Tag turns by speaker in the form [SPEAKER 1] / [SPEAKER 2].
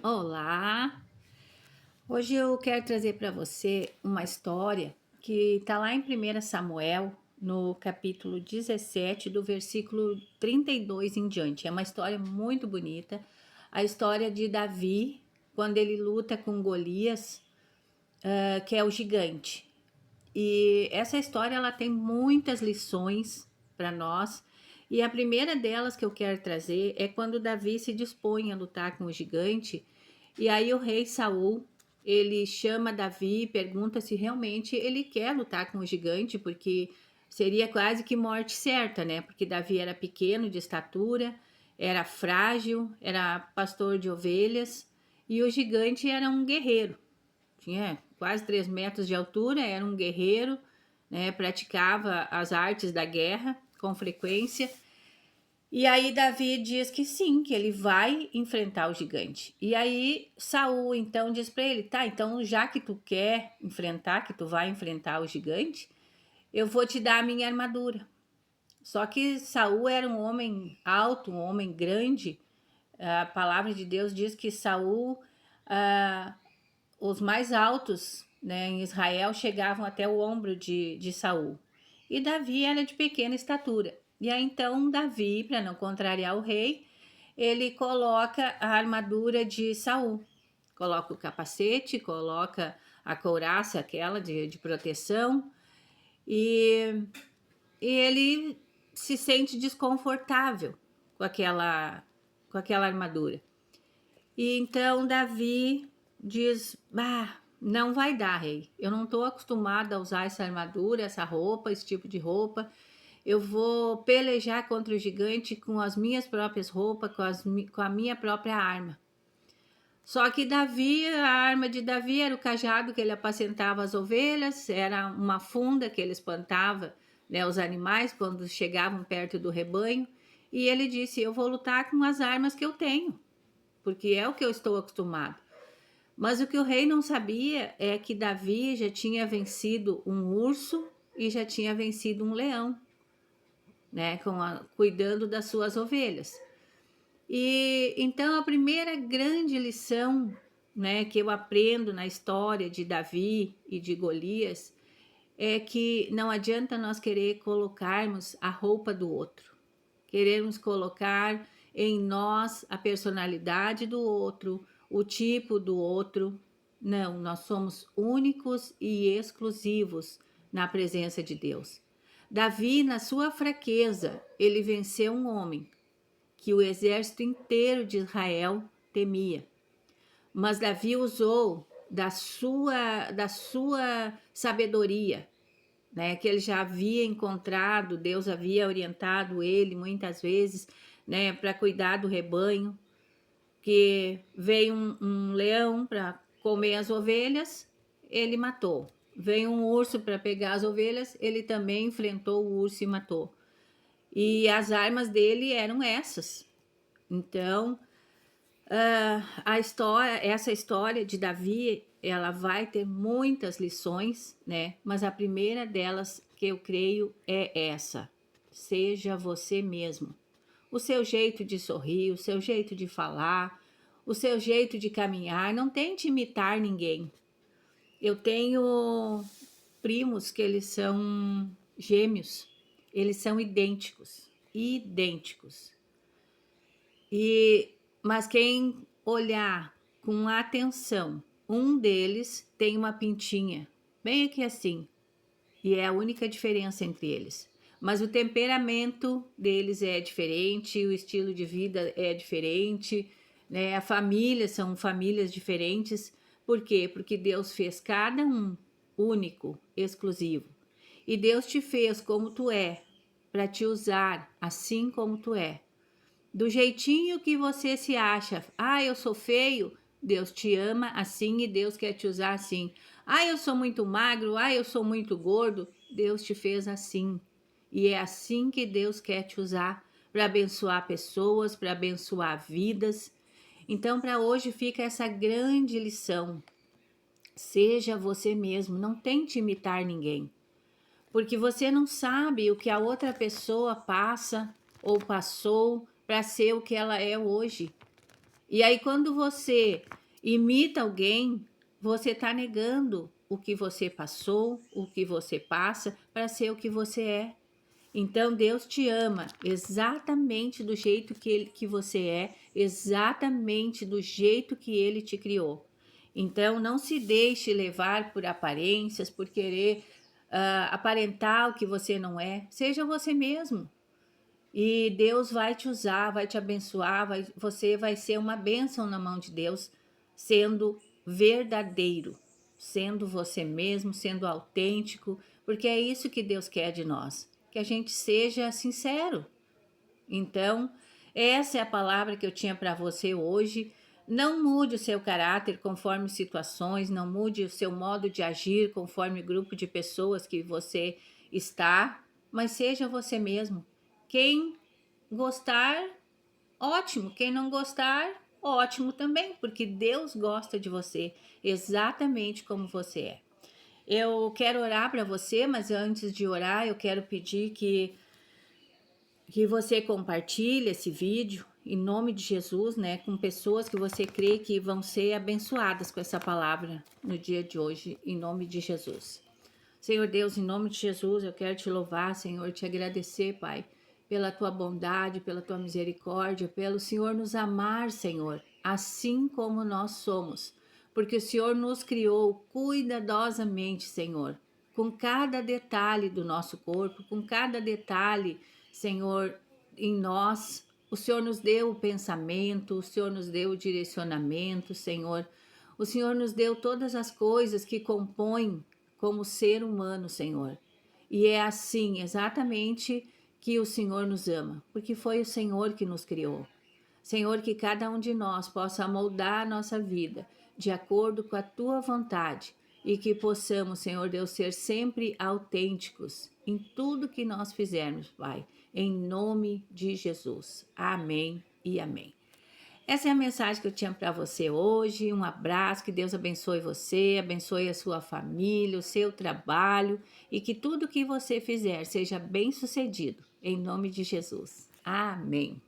[SPEAKER 1] Olá! Hoje eu quero trazer para você uma história que está lá em 1 Samuel, no capítulo 17, do versículo 32 em diante. É uma história muito bonita, a história de Davi, quando ele luta com Golias, que é o gigante. E essa história ela tem muitas lições para nós. E a primeira delas que eu quero trazer é quando Davi se dispõe a lutar com o gigante. E aí o rei Saul, ele chama Davi e pergunta se realmente ele quer lutar com o gigante, porque seria quase que morte certa, né? Porque Davi era pequeno de estatura, era frágil, era pastor de ovelhas, e o gigante era um guerreiro. Tinha quase 3 metros de altura, era um guerreiro, né? Praticava as artes da guerra com frequência. E aí Davi diz que sim, que ele vai enfrentar o gigante. E aí Saul então diz para ele: "Tá, então já que tu quer enfrentar, que tu vai enfrentar o gigante, eu vou te dar a minha armadura". Só que Saul era um homem alto, um homem grande. A palavra de Deus diz que Saul, ah, os mais altos, né, em Israel chegavam até o ombro de Saul. E Davi era de pequena estatura. E aí então Davi, para não contrariar o rei, ele coloca a armadura de Saul. Coloca o capacete, coloca a couraça, aquela de proteção, e, e ele se sente desconfortável com aquela armadura. E então Davi diz: "Bah, não vai dar, rei. Eu não estou acostumada a usar essa armadura, essa roupa, esse tipo de roupa. Eu vou pelejar contra o gigante com as minhas próprias roupas, com a minha própria arma". Só que Davi, a arma de Davi era o cajado que ele apacentava as ovelhas, era uma funda que ele espantava, né, os animais quando chegavam perto do rebanho. E ele disse: "Eu vou lutar com as armas que eu tenho, porque é o que eu estou acostumado". Mas o que o rei não sabia é que Davi já tinha vencido um urso e já tinha vencido um leão, né, cuidando das suas ovelhas. E então a primeira grande lição, né, que eu aprendo na história de Davi e de Golias é que não adianta nós querer colocarmos a roupa do outro. Queremos colocar em nós a personalidade do outro, o tipo do outro. Não, nós somos únicos e exclusivos na presença de Deus. Davi, na sua fraqueza, ele venceu um homem que o exército inteiro de Israel temia. Mas Davi usou da sua sabedoria, né, que ele já havia encontrado, Deus havia orientado ele muitas vezes, né, para cuidar do rebanho, que veio um leão para comer as ovelhas, ele matou. Veio um urso para pegar as ovelhas, ele também enfrentou o urso e matou. E as armas dele eram essas. Então, essa história de Davi, ela vai ter muitas lições, né? Mas a primeira delas que eu creio é essa: seja você mesmo. O seu jeito de sorrir, o seu jeito de falar, o seu jeito de caminhar, não tente imitar ninguém. Eu tenho primos que eles são gêmeos, eles são idênticos, idênticos. Mas quem olhar com atenção, um deles tem uma pintinha, bem aqui assim, e é a única diferença entre eles. Mas o temperamento deles é diferente, o estilo de vida é diferente, né? A família são famílias diferentes. Por quê? Porque Deus fez cada um único, exclusivo. E Deus te fez como tu é, para te usar assim como tu é. Do jeitinho que você se acha. Ah, eu sou feio. Deus te ama assim e Deus quer te usar assim. Ah, eu sou muito magro. Ah, eu sou muito gordo. Deus te fez assim. E é assim que Deus quer te usar para abençoar pessoas, para abençoar vidas. Então, para hoje fica essa grande lição. Seja você mesmo, não tente imitar ninguém, porque você não sabe o que a outra pessoa passa ou passou para ser o que ela é hoje. E aí, quando você imita alguém, você está negando o que você passou, o que você passa, para ser o que você é. Então, Deus te ama exatamente do jeito que você é, exatamente do jeito que Ele te criou. Então, não se deixe levar por aparências, por querer aparentar o que você não é. Seja você mesmo. E Deus vai te usar, vai te abençoar, você vai ser uma bênção na mão de Deus, sendo verdadeiro, sendo você mesmo, sendo autêntico, porque é isso que Deus quer de nós, que a gente seja sincero. Então, essa é a palavra que eu tinha para você hoje. Não mude o seu caráter conforme situações, não mude o seu modo de agir conforme o grupo de pessoas que você está, mas seja você mesmo. Quem gostar, ótimo. Quem não gostar, ótimo também, porque Deus gosta de você exatamente como você é. Eu quero orar para você, mas antes de orar, eu quero pedir que você compartilhe esse vídeo em nome de Jesus, né, com pessoas que você crê que vão ser abençoadas com essa palavra no dia de hoje, em nome de Jesus. Senhor Deus, em nome de Jesus, eu quero te louvar, Senhor, te agradecer, Pai, pela tua bondade, pela tua misericórdia, pelo Senhor nos amar, Senhor, assim como nós somos, porque o Senhor nos criou cuidadosamente, Senhor, com cada detalhe do nosso corpo, com cada detalhe, Senhor, em nós. O Senhor nos deu o pensamento, o Senhor nos deu o direcionamento, Senhor. O Senhor nos deu todas as coisas que compõem como ser humano, Senhor. E é assim, exatamente, que o Senhor nos ama, porque foi o Senhor que nos criou. Senhor, que cada um de nós possa moldar a nossa vida de acordo com a tua vontade e que possamos, Senhor Deus, ser sempre autênticos em tudo que nós fizermos, Pai, em nome de Jesus. Amém e amém. Essa é a mensagem que eu tinha para você hoje. Um abraço, que Deus abençoe você, abençoe a sua família, o seu trabalho e que tudo que você fizer seja bem sucedido, em nome de Jesus. Amém.